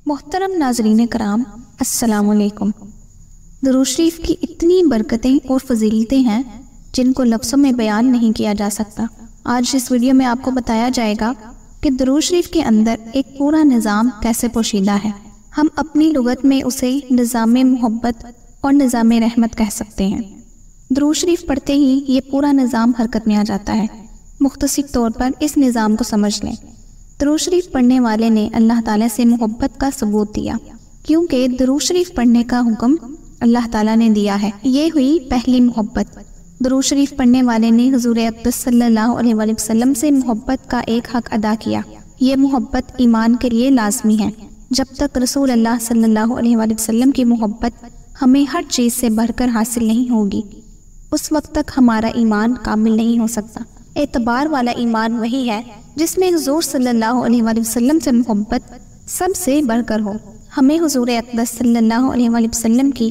محترم ناظرین کرام، السلام علیکم۔ درود شریف کی اتنی برکتیں اور فضیلتیں ہیں جن کو لفظوں میں بیان نہیں کیا جا سکتا۔ آج اس ویڈیو میں آپ کو بتایا جائے گا کہ درود شریف کے اندر ایک پورا نظام کیسے پوشیدہ ہے۔ ہم اپنی لغت میں اسے نظام محبت اور نظام رحمت کہہ سکتے ہیں۔ درود شریف پڑھتے ہی یہ پورا نظام حرکت میں آ جاتا ہے۔ مختصر طور پر اس نظام کو سمجھ لیں۔ درود شریف پڑھنے والے نے اللہ تعالیٰ سے محبت کا ثبوت دیا، کیونکہ درود شریف پڑھنے کا حکم اللہ تعالیٰ نے دیا ہے۔ یہ ہوئی پہلی محبت۔ درود شریف پڑھنے والے نے حضور اقدس صلی اللہ علیہ وآلہ وسلم سے محبت کا ایک حق ادا کیا۔ یہ محبت ایمان کے لیے لازمی ہے۔ جب تک رسول اللہ صلی اللہ علیہ وآلہ وسلم کی محبت ہمیں ہر چیز سے بڑھ کر حاصل نہیں ہوگی، اس وقت تک ہمارا ایمان کامل نہیں ہو سکتا۔ اعتبار والا ایمان وہی ہے جس میں حضور صلی اللہ علیہ وآلہ وسلم سے محبت سب سے بڑھ کر ہو۔ ہمیں حضور اقدس صلی اللہ علیہ وآلہ وسلم کی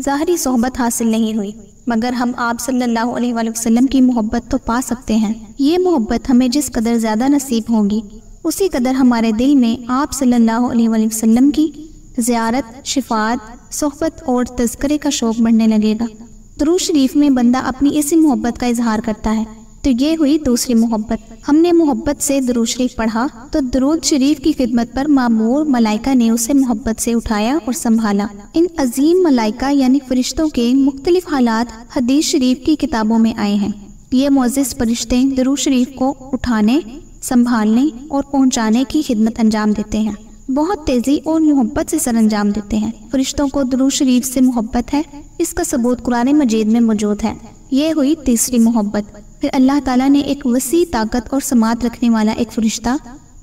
ظاہری صحبت حاصل نہیں ہوئی، مگر ہم آپ صلی اللہ علیہ وآلہ وسلم کی محبت تو پا سکتے ہیں۔ یہ محبت ہمیں جس قدر زیادہ نصیب ہوگی، اسی قدر ہمارے دل میں آپ صلی اللہ علیہ وآلہ وسلم کی زیارت، شفاعت، صحبت اور تذکرے کا شوق بڑھنے لگے گا۔ درود شریف میں بندہ اپنی اسی محبت کا اظہار کرتا ہے، تو یہ ہوئی دوسری محبت۔ ہم نے محبت سے درود شریف پڑھا تو درود شریف کی خدمت پر مامور ملائکہ نے اسے محبت سے اٹھایا اور سنبھالا۔ ان عظیم ملائکہ یعنی فرشتوں کے مختلف حالات حدیث شریف کی کتابوں میں آئے ہیں۔ یہ معزز فرشتے درود شریف کو اٹھانے، سنبھالنے اور پہنچانے کی خدمت انجام دیتے ہیں۔ بہت تیزی اور محبت سے سر انجام دیتے ہیں۔ فرشتوں کو درود شریف سے محبت ہے، اس کا ثبوت قرآن مجید میں موجود ہے۔ یہ ہوئی تیسری محبت۔ پھر اللہ تعالیٰ نے ایک وسیع طاقت اور سماعت رکھنے والا ایک فرشتہ،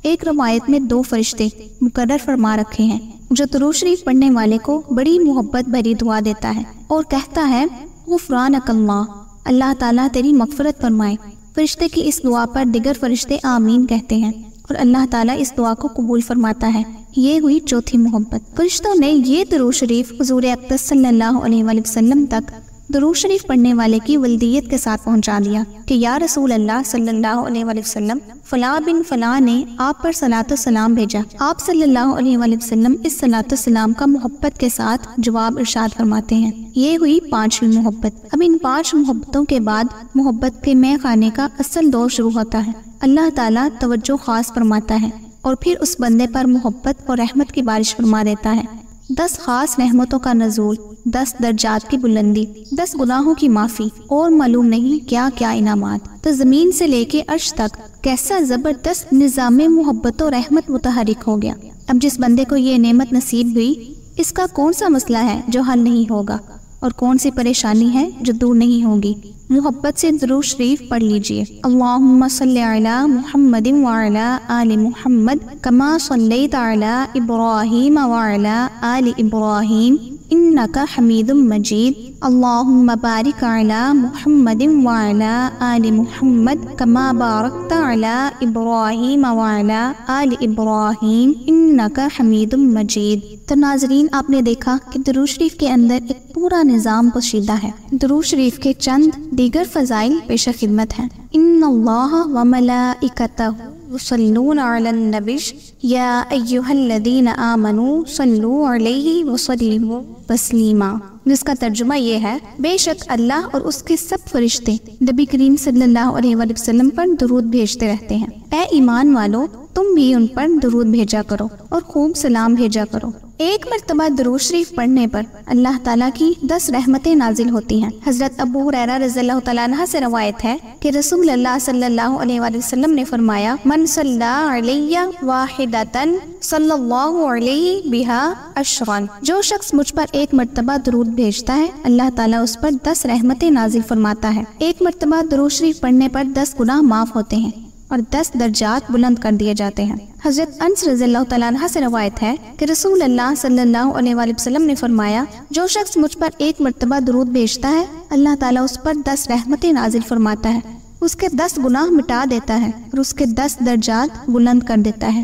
ایک روایت میں 2 فرشتے مقرر فرما رکھے ہیں، جو درود شریف پڑھنے والے کو بڑی محبت بھری دعا دیتا ہے اور کہتا ہے غفرانک اللہ، اللہ تعالیٰ تیری مغفرت فرمائے۔ فرشتے کی اس دعا پر دیگر فرشتے آمین کہتے ہیں اور اللہ تعالیٰ اس دعا کو قبول فرماتا ہے۔ یہ ہوئی چوتھی محبت۔ فرشتوں نے یہ درود شریف حضور اقدس صلی اللہ علیہ وآلہ وسلم تک درود شریف پڑھنے والے کی ولدیت کے ساتھ پہنچا دیا کہ یا رسول اللہ صلی اللہ علیہ وآلہ وسلم، فلاں بن فلاں نے آپ پر صلاۃ و سلام بھیجا۔ آپ صلی اللہ علیہ وآلہ وسلم اس صلاۃ و سلام کا محبت کے ساتھ جواب ارشاد فرماتے ہیں۔ یہ ہوئی 5ویں محبت۔ اب ان 5 محبتوں کے بعد محبت کے مے خانے کا اصل دور شروع ہوتا ہے۔ اللہ تعالیٰ توجہ خاص فرماتا ہے اور پھر اس بندے پر محبت اور رحمت کی بارش فرما دیتا ہے۔ 10 خاص رحمتوں کا نزول، 10 درجات کی بلندی، 10 گناہوں کی معافی اور معلوم نہیں کیا کیا انعامات۔ تو زمین سے لے کے عرش تک کیسا زبردست نظام محبت و رحمت متحرک ہو گیا۔ اب جس بندے کو یہ نعمت نصیب ہوئی، اس کا کون سا مسئلہ ہے جو حل نہیں ہوگا، اور کون سی پریشانی ہے جو دور نہیں ہوگی؟ محبت سے درود شریف پڑھ لیجئے۔ اللہم صلی علی محمد وعلی آل محمد کما صلیت علی ابراہیم وعلی آل ابراہیم انک حمید مجید۔ اللہم بارک علی محمد وعلی آل محمد کما بارکت علی ابراہیم وعلی آل ابراہیم انک حمید مجید۔ تو ناظرین، آپ نے دیکھا کہ درود شریف کے اندر ایک پورا نظام پوشیدہ ہے۔ درود شریف کے چند دیگر فضائل پیش خدمت ہیں۔ ان اللہ وملائکتہ یصلون علی النبی یا ایھا الذین آمنوا صلوا علیہ وسلموا تسلیما، جس کا ترجمہ یہ ہے، بے شک اللہ اور اس کے سب فرشتے نبی کریم صلی اللہ علیہ وآلہ وسلم پر درود بھیجتے رہتے ہیں۔ اے ایمان والو، تم بھی ان پر درود بھیجا کرو اور خوب سلام بھیجا کرو۔ ایک مرتبہ درود شریف پڑھنے پر اللہ تعالیٰ کی 10 رحمتیں نازل ہوتی ہیں۔ حضرت ابو ہریرہ رضی اللہ تعالیٰ عنہ سے روایت ہے کہ رسول اللہ صلی اللہ علیہ وآلہ وسلم نے فرمایا، من صلی علیہ واحدۃ صلی اللہ علیہ بہا عشرا، جو شخص مجھ پر ایک مرتبہ درود بھیجتا ہے، اللہ تعالیٰ اس پر 10 رحمتیں نازل فرماتا ہے۔ ایک مرتبہ درود شریف پڑھنے پر 10 گناہ معاف ہوتے ہیں اور 10 درجات بلند کر دیے جاتے ہیں۔ حضرت انس رضی اللہ تعالیٰ عنہ سے روایت ہے کہ رسول اللہ صلی اللہ علیہ وآلہ وسلم نے فرمایا، جو شخص مجھ پر ایک مرتبہ درود بھیجتا ہے، اللہ تعالیٰ اس پر 10 رحمتیں نازل فرماتا ہے، اس کے 10 گناہ مٹا دیتا ہے اور اس کے 10 درجات بلند کر دیتا ہے۔